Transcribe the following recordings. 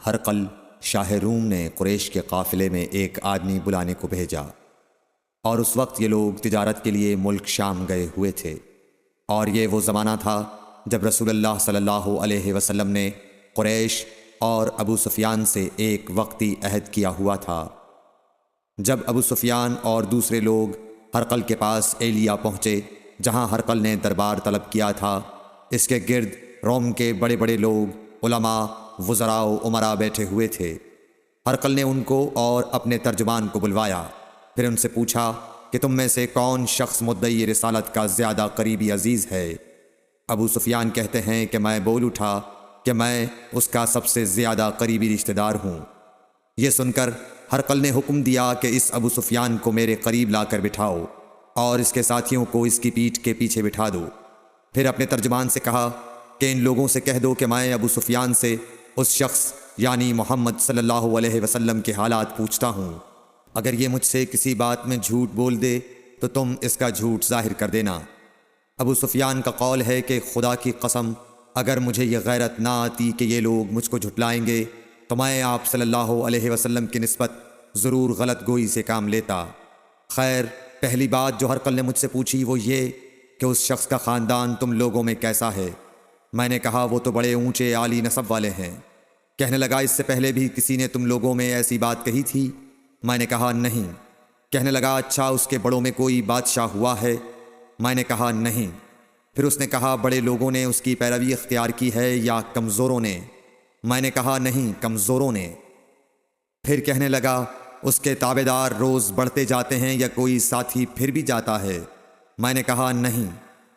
ہرقل شاہ روم نے قریش کے قافلے میں ایک آدمی بلانے کو بھیجا، اور اس وقت یہ لوگ تجارت کے لیے ملک شام گئے ہوئے تھے، اور یہ وہ زمانہ تھا جب رسول اللہ صلی اللہ علیہ وسلم نے قریش اور ابو سفیان سے ایک وقتی عہد کیا ہوا تھا۔ جب ابو سفیان اور دوسرے لوگ ہرقل کے پاس ایلیا پہنچے جہاں ہرقل نے دربار طلب کیا تھا، اس کے گرد روم کے بڑے بڑے لوگ، علماء، وزراء و امراء بیٹھے ہوئے تھے۔ ہرقل نے ان کو اور اپنے ترجمان کو بلوایا، پھر ان سے پوچھا کہ تم میں سے کون شخص مدعی رسالت کا زیادہ قریبی عزیز ہے؟ ابو سفیان کہتے ہیں کہ میں بول اٹھا کہ میں اس کا سب سے زیادہ قریبی رشتہ دار ہوں۔ یہ سن کر ہرقل نے حکم دیا کہ اس ابو سفیان کو میرے قریب لا کر بٹھاؤ اور اس کے ساتھیوں کو اس کی پیٹھ کے پیچھے بٹھا دو۔ پھر اپنے ترجمان سے کہا کہ ان لوگوں سے کہہ دو کہ میں ابو سفیان سے اس شخص یعنی محمد صلی اللہ علیہ وسلم کے حالات پوچھتا ہوں، اگر یہ مجھ سے کسی بات میں جھوٹ بول دے تو تم اس کا جھوٹ ظاہر کر دینا۔ ابو سفیان کا قول ہے کہ خدا کی قسم اگر مجھے یہ غیرت نہ آتی کہ یہ لوگ مجھ کو جھٹلائیں گے تو میں آپ صلی اللہ علیہ وسلم کی نسبت ضرور غلط گوئی سے کام لیتا۔ خیر، پہلی بات جو ہرقل نے مجھ سے پوچھی وہ یہ کہ اس شخص کا خاندان تم لوگوں میں کیسا ہے؟ میں نے کہا وہ تو بڑے اونچے عالی نسب والے ہیں۔ کہنے لگا اس سے پہلے بھی کسی نے تم لوگوں میں ایسی بات کہی تھی؟ میں نے کہا نہیں۔ کہنے لگا اچھا اس کے بڑوں میں کوئی بادشاہ ہوا ہے؟ میں نے کہا نہیں۔ پھر اس نے کہا بڑے لوگوں نے اس کی پیروی اختیار کی ہے یا کمزوروں نے؟ میں نے کہا نہیں، کمزوروں نے۔ پھر کہنے لگا اس کے تابعدار روز بڑھتے جاتے ہیں یا کوئی ساتھی پھر بھی جاتا ہے؟ میں نے کہا نہیں۔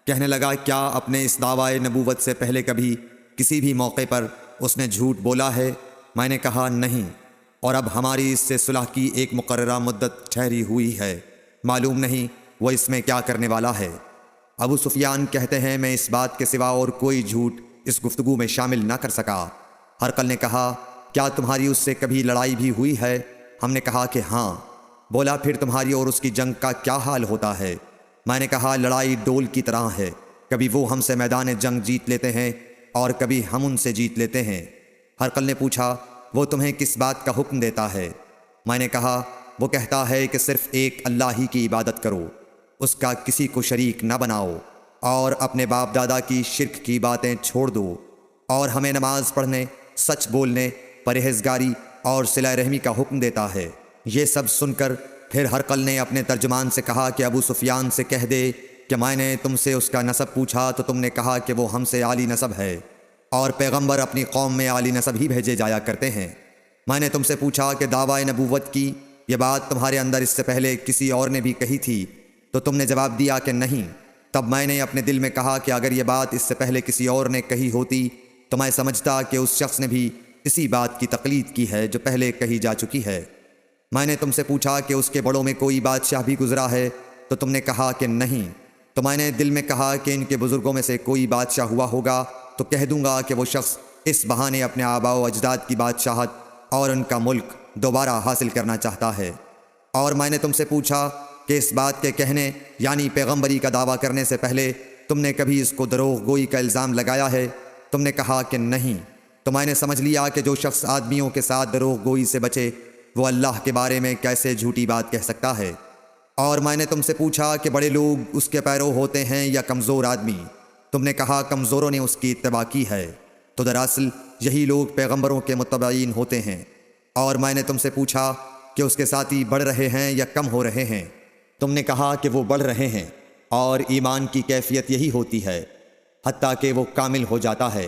کہنے لگا کیا اپنے اس دعوی نبوت سے پہلے کبھی کسی بھی موقع پر اس نے جھوٹ بولا ہے؟ میں نے کہا نہیں، اور اب ہماری اس سے صلح کی ایک مقررہ مدت ٹھہری ہوئی ہے، معلوم نہیں وہ اس میں کیا کرنے والا ہے۔ ابو سفیان کہتے ہیں میں اس بات کے سوا اور کوئی جھوٹ اس گفتگو میں شامل نہ کر سکا۔ ہرقل نے کہا کیا تمہاری اس سے کبھی لڑائی بھی ہوئی ہے؟ ہم نے کہا کہ ہاں۔ بولا پھر تمہاری اور اس کی جنگ کا کیا حال ہوتا ہے؟ میں نے کہا لڑائی ڈول کی طرح ہے، کبھی وہ ہم سے میدان جنگ جیت لیتے ہیں اور کبھی ہم ان سے جیت لیتے ہیں۔ ہرقل نے پوچھا وہ تمہیں کس بات کا حکم دیتا ہے؟ میں نے کہا وہ کہتا ہے کہ صرف ایک اللہ ہی کی عبادت کرو، اس کا کسی کو شریک نہ بناؤ، اور اپنے باپ دادا کی شرک کی باتیں چھوڑ دو، اور ہمیں نماز پڑھنے، سچ بولنے، پرہیزگاری اور صلہ رحمی کا حکم دیتا ہے۔ یہ سب سن کر پھر ہرقل نے اپنے ترجمان سے کہا کہ ابو سفیان سے کہہ دے کہ میں نے تم سے اس کا نسب پوچھا تو تم نے کہا کہ وہ ہم سے عالی نسب ہے، اور پیغمبر اپنی قوم میں عالی نسب ہی بھیجے جایا کرتے ہیں۔ میں نے تم سے پوچھا کہ دعوی نبوت کی یہ بات تمہارے اندر اس سے پہلے کسی اور نے بھی کہی تھی تو تم نے جواب دیا کہ نہیں۔ تب میں نے اپنے دل میں کہا کہ اگر یہ بات اس سے پہلے کسی اور نے کہی ہوتی تو میں سمجھتا کہ اس شخص نے بھی اسی بات کی تقلید کی ہے جو پہلے کہی جا چکی ہے۔ میں نے تم سے پوچھا کہ اس کے بڑوں میں کوئی بادشاہ بھی گزرا ہے تو تم نے کہا کہ نہیں۔ تو میں نے دل میں کہا کہ ان کے بزرگوں میں سے کوئی بادشاہ ہوا ہوگا تو کہہ دوں گا کہ وہ شخص اس بہانے اپنے آباء و اجداد کی بادشاہت اور ان کا ملک دوبارہ حاصل کرنا چاہتا ہے۔ اور میں نے تم سے پوچھا کہ اس بات کے کہنے یعنی پیغمبری کا دعویٰ کرنے سے پہلے تم نے کبھی اس کو دروغ گوئی کا الزام لگایا ہے؟ تم نے کہا کہ نہیں۔ تو میں نے سمجھ لیا کہ جو شخص آدمیوں کے ساتھ دروغ گوئی سے بچے وہ اللہ کے بارے میں کیسے جھوٹی بات کہہ سکتا ہے۔ اور میں نے تم سے پوچھا کہ بڑے لوگ اس کے پیرو ہوتے ہیں یا کمزور آدمی؟ تم نے کہا کمزوروں نے اس کی اتباع کی ہے، تو دراصل یہی لوگ پیغمبروں کے متبعین ہوتے ہیں۔ اور میں نے تم سے پوچھا کہ اس کے ساتھی بڑھ رہے ہیں یا کم ہو رہے ہیں؟ تم نے کہا کہ وہ بڑھ رہے ہیں، اور ایمان کی کیفیت یہی ہوتی ہے حتیٰ کہ وہ کامل ہو جاتا ہے۔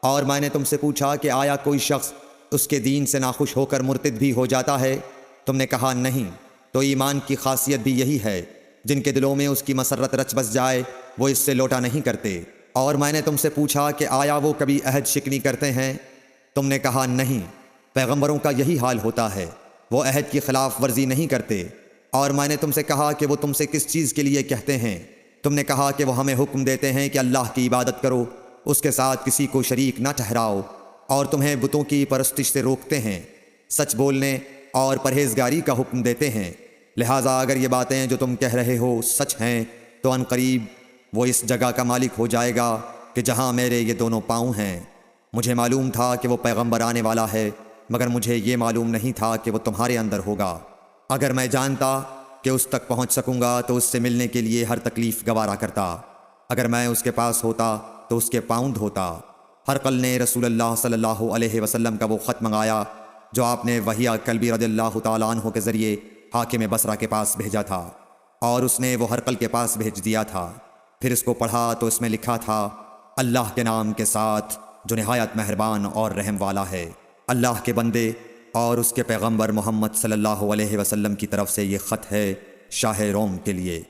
اور میں نے تم سے پوچھا کہ آیا کوئی شخص اس کے دین سے ناخوش ہو کر مرتد بھی ہو جاتا ہے؟ تم نے کہا نہیں۔ تو ایمان کی خاصیت بھی یہی ہے، جن کے دلوں میں اس کی مسرت رچ بس جائے وہ اس سے لوٹا نہیں کرتے۔ اور میں نے تم سے پوچھا کہ آیا وہ کبھی عہد شکنی کرتے ہیں؟ تم نے کہا نہیں۔ پیغمبروں کا یہی حال ہوتا ہے، وہ عہد کی خلاف ورزی نہیں کرتے۔ اور میں نے تم سے کہا کہ وہ تم سے کس چیز کے لیے کہتے ہیں؟ تم نے کہا کہ وہ ہمیں حکم دیتے ہیں کہ اللہ کی عبادت کرو، اس کے ساتھ کسی کو شریک نہ ٹھہراؤ، اور تمہیں بتوں کی پرستش سے روکتے ہیں، سچ بولنے اور پرہیزگاری کا حکم دیتے ہیں۔ لہٰذا اگر یہ باتیں جو تم کہہ رہے ہو سچ ہیں تو ان قریب وہ اس جگہ کا مالک ہو جائے گا کہ جہاں میرے یہ دونوں پاؤں ہیں۔ مجھے معلوم تھا کہ وہ پیغمبر آنے والا ہے، مگر مجھے یہ معلوم نہیں تھا کہ وہ تمہارے اندر ہوگا۔ اگر میں جانتا کہ اس تک پہنچ سکوں گا تو اس سے ملنے کے لیے ہر تکلیف گوارا کرتا۔ اگر میں اس کے پاس ہوتا تو اس کے پاؤں دھوتا۔ ہرقل نے رسول اللہ صلی اللہ علیہ وسلم کا وہ خط منگایا جو آپ نے وحیہ کلبی رضی اللہ تعالیٰ عنہ کے ذریعے حاکم بصرہ کے پاس بھیجا تھا، اور اس نے وہ ہرقل کے پاس بھیج دیا تھا۔ پھر اس کو پڑھا تو اس میں لکھا تھا، اللہ کے نام کے ساتھ جو نہایت مہربان اور رحم والا ہے۔ اللہ کے بندے اور اس کے پیغمبر محمد صلی اللہ علیہ وسلم کی طرف سے یہ خط ہے شاہ روم کے لیے۔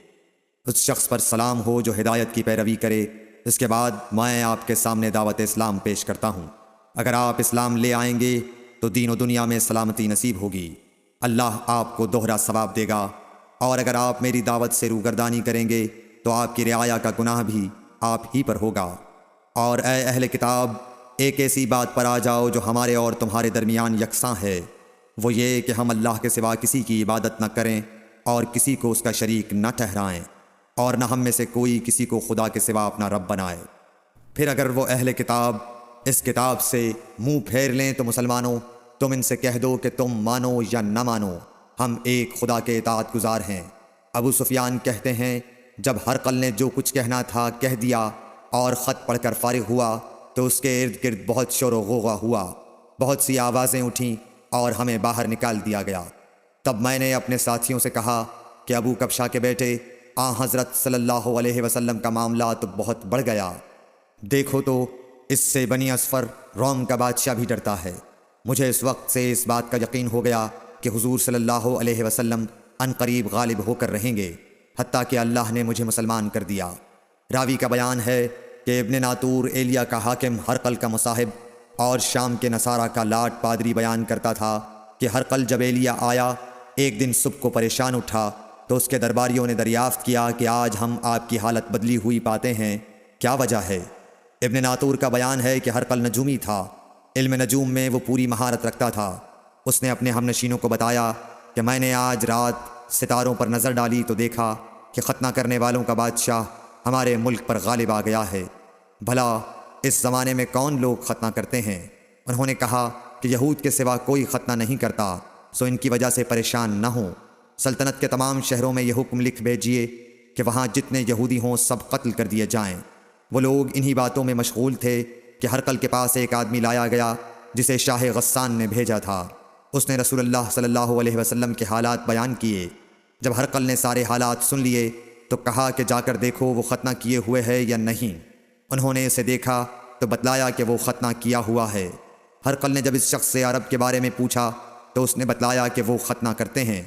اس شخص پر سلام ہو جو ہدایت کی پیروی کرے۔ اس کے بعد میں آپ کے سامنے دعوت اسلام پیش کرتا ہوں۔ اگر آپ اسلام لے آئیں گے تو دین و دنیا میں سلامتی نصیب ہوگی، اللہ آپ کو دوہرا ثواب دے گا، اور اگر آپ میری دعوت سے روگردانی کریں گے تو آپ کی رعایا کا گناہ بھی آپ ہی پر ہوگا۔ اور اے اہل کتاب، ایک ایسی بات پر آ جاؤ جو ہمارے اور تمہارے درمیان یکساں ہے، وہ یہ کہ ہم اللہ کے سوا کسی کی عبادت نہ کریں اور کسی کو اس کا شریک نہ ٹھہرائیں، اور نہ ہم میں سے کوئی کسی کو خدا کے سوا اپنا رب بنائے۔ پھر اگر وہ اہل کتاب اس کتاب سے منہ پھیر لیں تو مسلمانوں، تم ان سے کہہ دو کہ تم مانو یا نہ مانو، ہم ایک خدا کے اطاعت گزار ہیں۔ ابو سفیان کہتے ہیں، جب ہرقل نے جو کچھ کہنا تھا کہہ دیا اور خط پڑھ کر فارغ ہوا تو اس کے ارد گرد بہت شور و غوغا ہوا، بہت سی آوازیں اٹھیں اور ہمیں باہر نکال دیا گیا۔ تب میں نے اپنے ساتھیوں سے کہا کہ ابو کبشہ کے بیٹے حضرت صلی اللہ علیہ وسلم کا معاملہ تو بہت بڑھ گیا، دیکھو تو اس سے بنی اصفر روم کا بادشاہ بھی ڈرتا ہے۔ مجھے اس وقت سے اس بات کا یقین ہو گیا کہ حضور صلی اللہ علیہ وسلم ان قریب غالب ہو کر رہیں گے، حتیٰ کہ اللہ نے مجھے مسلمان کر دیا۔ راوی کا بیان ہے کہ ابن ناطور ایلیا کا حاکم ہرقل کا مصاحب اور شام کے نصارہ کا لاٹ پادری بیان کرتا تھا کہ ہرقل جب ایلیا آیا ایک دن صبح کو پریشان اٹھا تو اس کے درباریوں نے دریافت کیا کہ آج ہم آپ کی حالت بدلی ہوئی پاتے ہیں، کیا وجہ ہے؟ ابن ناطور کا بیان ہے کہ ہرقل نجومی تھا، علم نجوم میں وہ پوری مہارت رکھتا تھا۔ اس نے اپنے ہم نشینوں کو بتایا کہ میں نے آج رات ستاروں پر نظر ڈالی تو دیکھا کہ ختنہ کرنے والوں کا بادشاہ ہمارے ملک پر غالب آ گیا ہے۔ بھلا اس زمانے میں کون لوگ ختنہ کرتے ہیں؟ انہوں نے کہا کہ یہود کے سوا کوئی ختنہ نہیں کرتا، سو ان کی وجہ سے پریشان نہ ہوں۔ سلطنت کے تمام شہروں میں یہ حکم لکھ بھیجیے کہ وہاں جتنے یہودی ہوں سب قتل کر دیے جائیں۔ وہ لوگ انہی باتوں میں مشغول تھے کہ ہرقل کے پاس ایک آدمی لایا گیا جسے شاہ غسان نے بھیجا تھا۔ اس نے رسول اللہ صلی اللہ علیہ وسلم کے حالات بیان کیے۔ جب ہرقل نے سارے حالات سن لیے تو کہا کہ جا کر دیکھو وہ ختنہ کیے ہوئے ہے یا نہیں۔ انہوں نے اسے دیکھا تو بتلایا کہ وہ ختنہ کیا ہوا ہے۔ ہرقل نے جب اس شخص سے عرب کے بارے میں پوچھا تو اس نے بتلایا کہ وہ ختنہ کرتے ہیں۔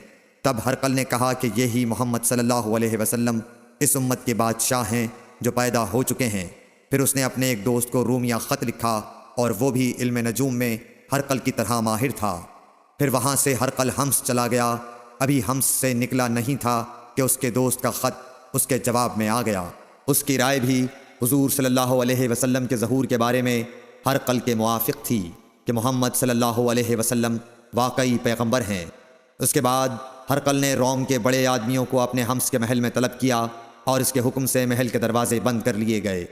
تب ہرقل نے کہا کہ یہی محمد صلی اللہ علیہ وسلم اس امت کے بادشاہ ہیں جو پیدا ہو چکے ہیں۔ پھر اس نے اپنے ایک دوست کو رومیہ خط لکھا اور وہ بھی علم نجوم میں ہرقل کی طرح ماہر تھا۔ پھر وہاں سے ہرقل حمص چلا گیا، ابھی حمص سے نکلا نہیں تھا کہ اس کے دوست کا خط اس کے جواب میں آ گیا۔ اس کی رائے بھی حضور صلی اللہ علیہ وسلم کے ظہور کے بارے میں ہرقل کے موافق تھی کہ محمد صلی اللہ علیہ وسلم واقعی پیغمبر ہیں۔ اس کے بعد ہرقل نے روم کے بڑے آدمیوں کو اپنے حمص کے محل میں طلب کیا اور اس کے حکم سے محل کے دروازے بند کر لیے گئے۔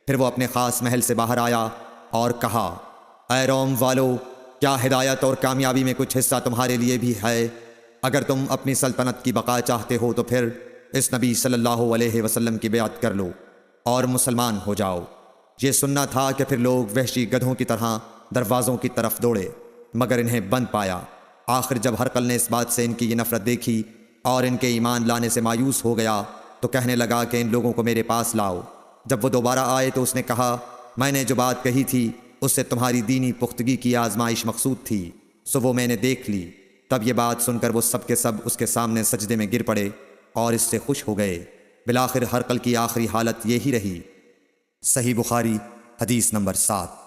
پھر وہ اپنے خاص محل سے باہر آیا اور کہا، اے روم والو، کیا ہدایت اور کامیابی میں کچھ حصہ تمہارے لیے بھی ہے؟ اگر تم اپنی سلطنت کی بقا چاہتے ہو تو پھر اس نبی صلی اللہ علیہ وسلم کی بیعت کر لو اور مسلمان ہو جاؤ۔ یہ سننا تھا کہ پھر لوگ وحشی گدھوں کی طرح دروازوں کی طرف دوڑے، مگر انہیں بند پایا۔ آخر جب ہرقل نے اس بات سے ان کی یہ نفرت دیکھی اور ان کے ایمان لانے سے مایوس ہو گیا تو کہنے لگا کہ ان لوگوں کو میرے پاس لاؤ۔ جب وہ دوبارہ آئے تو اس نے کہا، میں نے جو بات کہی تھی اس سے تمہاری دینی پختگی کی آزمائش مقصود تھی، سو وہ میں نے دیکھ لی۔ تب یہ بات سن کر وہ سب کے سب اس کے سامنے سجدے میں گر پڑے اور اس سے خوش ہو گئے۔ بالآخر ہرقل کی آخری حالت یہی رہی۔ صحیح بخاری حدیث نمبر 7۔